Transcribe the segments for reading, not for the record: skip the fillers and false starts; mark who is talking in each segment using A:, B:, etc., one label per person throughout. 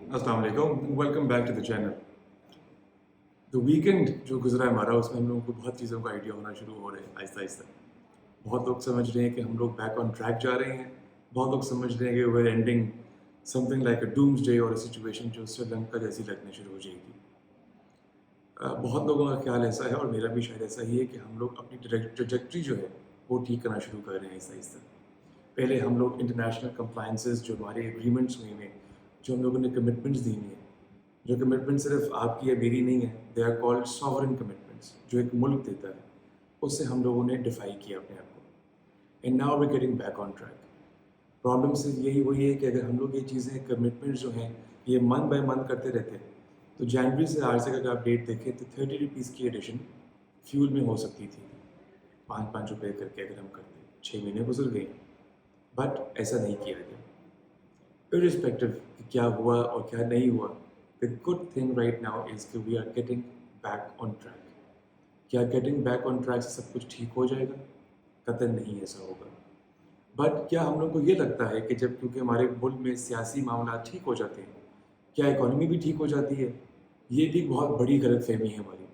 A: अस्सलाम वालेकुम, welcome back to the channel. तो वीकेंड जो गुजरा है हमारा, उसमें हम लोगों को बहुत चीज़ों का आइडिया होना शुरू हो रहे हैं आहिस्ता आहिस्ता। बहुत लोग समझ रहे हैं कि हम लोग बैक ऑन ट्रैक जा रहे हैं। बहुत लोग समझ रहे हैं कि we're एंडिंग समथिंग लाइक अ डूम्सडे और अ सिचुएशन जो श्रीलंका जैसी लगने शुरू हो जाएगी। बहुत लोगों का ख्याल ऐसा है, और मेरा भी शायद ऐसा ही है, कि हम लोग अपनी ट्रेजेक्ट्री जो है वो ठीक करना शुरू कर रहे हैं आहिस्ता आहिस्ता। पहले हम लोग इंटरनेशनल कंप्लाइंसेस, जो हमारे एग्रीमेंट्स हुए हैं, जो हम लोगों ने कमिटमेंट्स दी हैं, जो कमिटमेंट सिर्फ आपकी या मेरी नहीं है, they are called sovereign commitments, जो एक मुल्क देता है, उससे हम लोगों ने डिफाई किया अपने आप को। And now we getting back on track. Problem सिर्फ यही वही है कि अगर हम लोग ये चीज़ें कमिटमेंट्स जो हैं ये मंथ बाय मंथ करते रहते हैं, तो जनवरी से आज तक अगर आप डेट देखें तो 30 रुपीज़ की एडिशन फ्यूल में हो सकती थी, 5-5 रुपये करके अगर हम करते। 6 महीने गुजर गए, बट ऐसा नहीं किया गया। irrespective कि क्या हुआ और क्या नहीं हुआ, the good thing right now is कि we are getting back on track। क्या getting back on track से सब कुछ ठीक हो जाएगा? कतई नहीं ऐसा होगा। बट क्या हम लोग को ये लगता है कि जब क्योंकि हमारे मुल्क में सियासी मामला ठीक हो जाते हैं, क्या इकोनॉमी भी ठीक हो जाती है? ये भी एक बहुत बड़ी गलतफहमी है हमारी,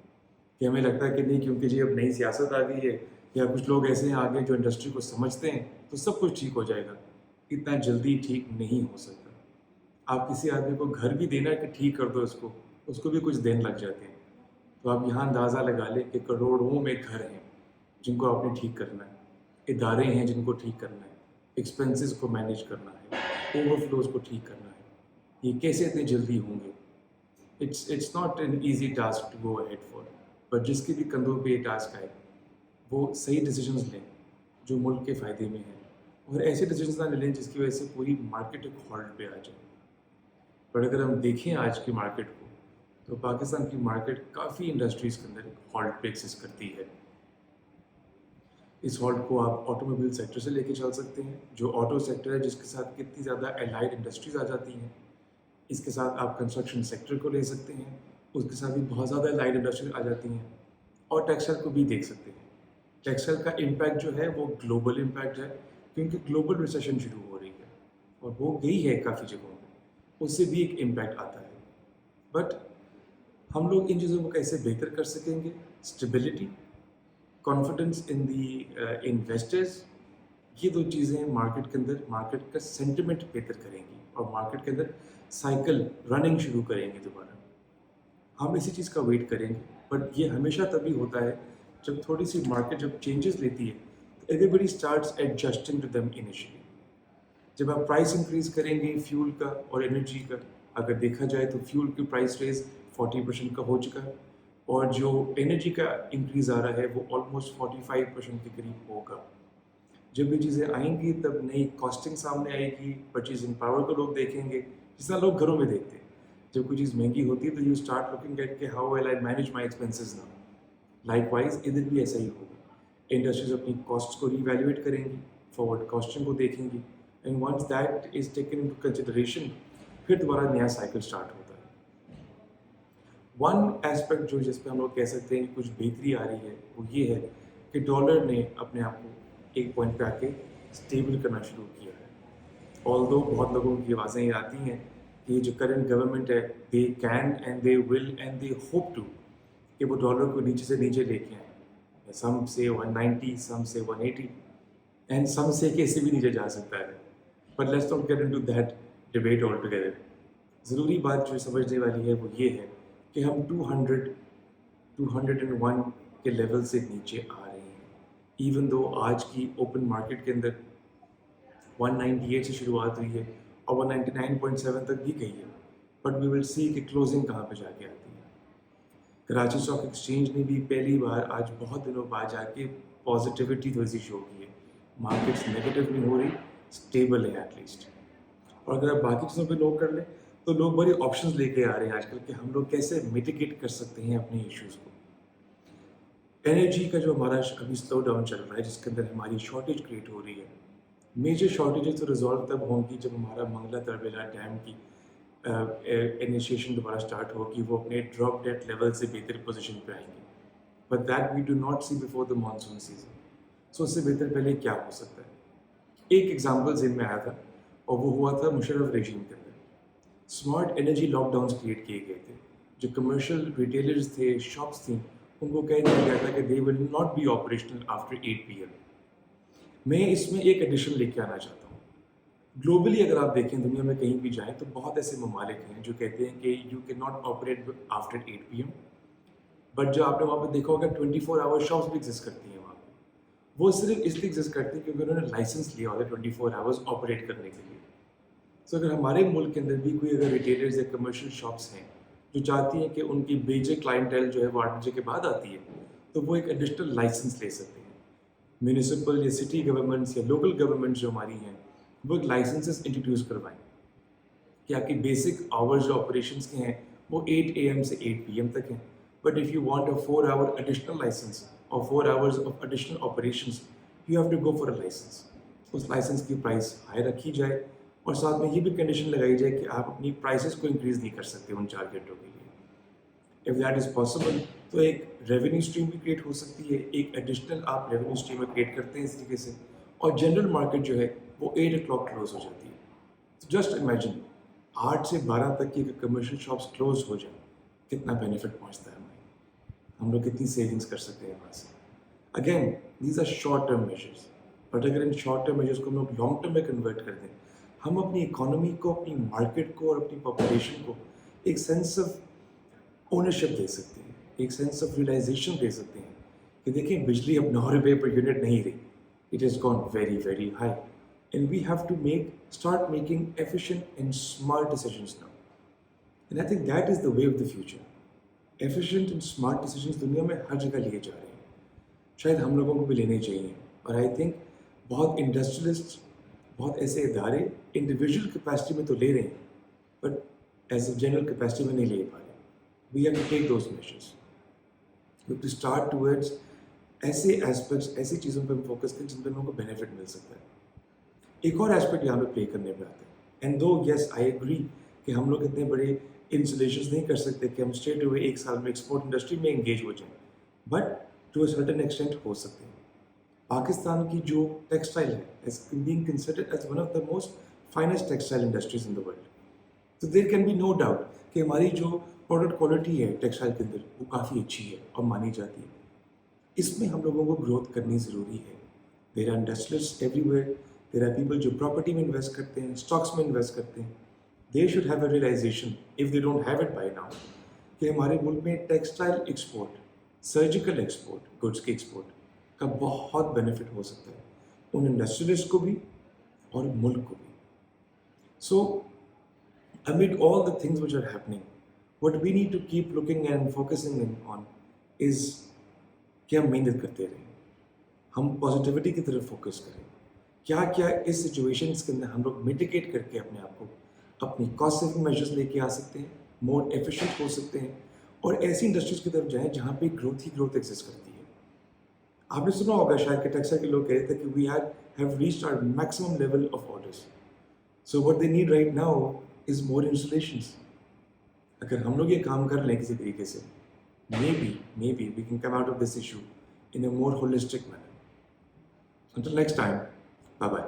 A: कि हमें लगता है कि नहीं, क्योंकि जी अब नई सियासत आ गई है, या कुछ लोग ऐसे हैं आगे जो इंडस्ट्री को समझते हैं, तो सब कुछ ठीक हो जाएगा। इतना जल्दी ठीक नहीं हो सकता। आप किसी आदमी को घर भी देना है कि ठीक कर दो इसको, उसको भी कुछ दिन लग जाते हैं। तो आप यहाँ अंदाज़ा लगा लें कि करोड़ों में घर हैं जिनको आपने ठीक करना है, इदारे हैं जिनको ठीक करना है, एक्सपेंसेस को मैनेज करना है, ओवरफ्लोज को ठीक करना है। ये कैसे इतनी जल्दी होंगे? It's not an easy task to go ahead for. पर जिसके भी कंधों पे ये टास्क आए, वो सही डिसीजंस लें जो मुल्क के फ़ायदे में हैं, और ऐसे डिसीजंस ना लें जिसकी वजह से पूरी मार्केट एक हॉल्ट पे आ जाए। पर अगर हम देखें आज की मार्केट को, तो पाकिस्तान की मार्केट काफ़ी इंडस्ट्रीज़ के अंदर हॉल्ट पे एक्सिस्ट करती है। इस हॉल्ट को आप ऑटोमोबाइल सेक्टर से लेके चल सकते हैं, जो ऑटो सेक्टर है जिसके साथ कितनी ज़्यादा एलाइड इंडस्ट्रीज़ आ जाती हैं। इसके साथ आप कंस्ट्रक्शन सेक्टर को ले सकते हैं, उसके साथ भी बहुत ज़्यादा एलाइड इंडस्ट्रीज आ जाती हैं। और टेक्सटाइल को भी देख सकते हैं। टेक्सटाइल का इम्पैक्ट जो है वो ग्लोबल इम्पैक्ट है, क्योंकि ग्लोबल रिसेशन शुरू हो रही है और हो गई है काफ़ी जगहों पे, उससे भी एक इम्पैक्ट आता है। बट हम लोग इन चीज़ों को कैसे बेहतर कर सकेंगे? Stability, confidence in the investors, ये दो चीज़ें मार्केट के अंदर मार्केट का सेंटिमेंट बेहतर करेंगी और मार्केट के अंदर साइकिल रनिंग शुरू करेंगे दोबारा। हम इसी चीज़ का वेट करेंगे, बट ये हमेशा तभी होता है जब थोड़ी सी मार्केट जब चेंजेस लेती है, तो everybody starts adjusting to them initially. जब आप प्राइस इंक्रीज करेंगे फ्यूल का और एनर्जी का, अगर देखा जाए तो फ्यूल की प्राइस रेज 40% का हो चुका है, और जो एनर्जी का इंक्रीज आ रहा है वो ऑलमोस्ट 45% के करीब होगा। जब ये चीज़ें आएंगी तब नई कॉस्टिंग सामने आएगी, परचेजिंग पावर को लोग देखेंगे, जिस तरह लोग घरों में देखते हैं। जब कोई चीज़ महंगी होती है तो यू स्टार्ट लुकिंग एट के how will I manage my expenses now. Likewise इधर भी ऐसा ही होगा। इंडस्ट्रीज अपनी कॉस्ट्स को रीवैल्यूएट करेंगी, फॉरवर्ड कॉस्टिंग को देखेंगी, and once that is taken into consideration, फिर दोबारा नया साइकिल स्टार्ट होता है। वन एस्पेक्ट जो जिस पे हम लोग कह सकते हैं कि कुछ बेहतरी आ रही है, वो ये है कि डॉलर ने अपने आप को एक पॉइंट पे आके स्टेबल करना शुरू किया है। ऑल्दो बहुत लोगों की आवाज़ें ये आती हैं कि जो करंट गवर्नमेंट है, they can and they will and they hope to कि वो डॉलर को नीचे से नीचे लेके आए। सम से 190, सम से 180, एंड सम से कि इससे भी नीचे जा सकता है। But let's not get into that debate all together. ज़रूरी बात जो समझने वाली है वो ये है कि हम 200, 201 के लेवल से नीचे आ रहे हैं। इवन दो आज की ओपन मार्केट के अंदर 198 से शुरुआत हुई है और 199.7 तक भी गई है, बट वी विल सी कि क्लोजिंग कहाँ पे जाके आती है। कराची स्टॉक एक्सचेंज ने भी पहली बार आज बहुत दिनों बाद जाके पॉजिटिविटी थोड़ी सी शो की है। मार्केट्स नेगेटिव नहीं हो रही, स्टेबल है एटलीस्ट। और अगर आप बाकी चीज़ों पे नोट कर लें, तो लोग बड़े ऑप्शंस लेके आ रहे हैं आजकल कि हम लोग कैसे मिटिगेट कर सकते हैं अपने इश्यूज़ को। एनर्जी का जो हमारा अभी स्लो डाउन चल रहा है, जिसके अंदर हमारी शॉर्टेज क्रिएट हो रही है, मेजर शॉर्टेजेस तो रिजॉल्व तब होंगी जब हमारा मंगला तरबेला डैम की इनिशिएशन दोबारा स्टार्ट होगी, वो अपने ड्रॉप डेट लेवल से बेहतर पोजीशन पे आएंगे। But that we do not see before the monsoon season. So उससे बेहतर पहले क्या हो सकता है? एक एग्जाम्पल जेन में आया था और वो हुआ था मुशर्रफ रेजीम के अंदर। स्मार्ट एनर्जी लॉकडाउन्स क्रिएट किए गए थे। जो कमर्शियल रिटेलर्स थे, शॉप्स थी, उनको कह दिया गया था कि they will not be operational after 8 PM. मैं इसमें एक एडिशन लेके आना चाहता हूँ। ग्लोबली अगर आप देखें, दुनिया में कहीं भी जाएँ तो बहुत ऐसे ममालिक हैं जो कहते हैं कि you can not operate after 8 PM. But जो आपने वहाँ पे देखा होगा 24 आवर शॉप्स भी एग्जिस्ट करती हैं वहाँ पे। वो सिर्फ इसलिए एग्जिस्ट करती हैं क्योंकि उन्होंने लाइसेंस लिया होता है 24 आवर्स ऑपरेट करने के लिए। सो अगर हमारे मुल्क के अंदर भी कोई अगर रिटेलर्स या कमर्शियल शॉप्स हैं जो चाहती हैं कि उनकी बेचे क्लाइंटेल जो है वो 8 बजे के बाद आती है, तो वो एक एडिशनल लाइसेंस ले सकते हैं। म्यूनिसिपल या सिटी गवर्नमेंट्स या लोकल गवर्नमेंट्स जो हमारी हैं, वो एक लाइसेंसेस इंट्रोड्यूस करवाएं कि आपकी बेसिक आवर्स जो ऑपरेशंस के हैं वो 8 AM से 8 PM तक हैं। But if you want a 4 hour additional licence और 4 hours of additional operations, you have to go for a licence. उस लाइसेंस की प्राइस हाई रखी जाए और साथ में ये भी कंडीशन लगाई जाए कि आप अपनी प्राइसेस को इंक्रीज़ नहीं कर सकते उन 4 घंटों के लिए। इफ़ दैट इज़ पॉसिबल तो एक रेवेन्यू स्ट्रीम भी क्रिएट हो सकती है, एक एडिशनल आप रेवेन्यू स्ट्रीम क्रिएट करते हैं इस तरीके से, और जनरल मार्केट जो है वो 8 o'clock क्लोज हो जाती है। तो जस्ट इमेजिन 8 से 12 तक की अगर कमर्शियल शॉप्स क्लोज हो जाए, कितना बेनिफिट पहुंचता है हमें, हम लोग कितनी सेविंग्स कर सकते हैं वहाँ से। Again these are short term measures, but अगर इन शॉर्ट टर्म मेजर्स को हम लोग लॉन्ग टर्म में कन्वर्ट कर दें, हम अपनी इकोनॉमी को, अपनी मार्केट को और अपनी पॉपुलेशन को एक सेंस ऑफ ओनरशिप दे सकते हैं, एक सेंस ऑफ रियलाइजेशन दे सकते हैं कि देखिए बिजली अब 9 रुपये पर यूनिट नहीं रही, it has gone very very high, and we have to start making efficient and smart decisions now. And I think that is the way of the future. Efficient and smart decisions दुनिया में हर जगह लिए जा रहे हैं, शायद हम लोगों को भी लेने चाहिए। और आई थिंक बहुत इंडस्ट्रियलिस्ट, बहुत ऐसे इदारे इंडिविजुअल कैपेसिटी में तो ले रहे हैं, but as a general capacity में नहीं ले पा रहे। We have to take those measures, we have to start towards ऐसे एस्पेक्ट्स, ऐसी चीज़ों पर हम फोकस करें जिन पर लोगों को बेनिफिट मिल सकता है। एक और एस्पेक्ट यहाँ पे प्ले करने पे आता है, एंड दो यस आई एग्री कि हम लोग इतने बड़े इंस्टॉलेशंस नहीं कर सकते कि हम स्ट्रेट हुए एक साल में एक्सपोर्ट इंडस्ट्री में एंगेज हो जाएं, but to a certain extent हो सकते हैं। पाकिस्तान की जो टेक्सटाइल है is being considered as one of the most finest textile industries in the world. तो there can be no doubt कि हमारी जो प्रोडक्ट क्वालिटी है टेक्सटाइल के अंदर वो काफ़ी अच्छी है और मानी जाती है। इसमें हम लोगों को ग्रोथ करनी ज़रूरी है। There are industrialists everywhere, there are people जो प्रॉपर्टी में इन्वेस्ट करते हैं, स्टॉक्स में इन्वेस्ट करते हैं। They should have a realisation if they don't have it by now कि हमारे मुल्क में textile export, surgical export, goods के एक्सपोर्ट का बहुत बेनिफिट हो सकता है उन इंडस्ट्रियलिस्ट को भी और मुल्क को भी। सो amid all the things which are happening, what we need to keep looking and focusing in on is कि हम मेहनत करते रहें, हम पॉजिटिविटी की तरफ फोकस करें। क्या क्या इस सिचुएशंस के अंदर हम लोग मिटिगेट करके अपने आप को अपनी कॉस्ट सेविंग मेजर्स लेके आ सकते हैं, मोर एफिशिएंट हो सकते हैं और ऐसी इंडस्ट्रीज की तरफ जाएं जहाँ पे ग्रोथ ही ग्रोथ एग्जिस्ट करती है। आपने सुना होगा शायद कि टेक्सटाइल के लोग कह रहे थे कि we have reached our maximum level of orders, so what they need right now is more installations. अगर हम लोग ये काम कर लें किसी तरीके से, maybe we can come out of this issue in a more holistic manner. Until next time, bye bye.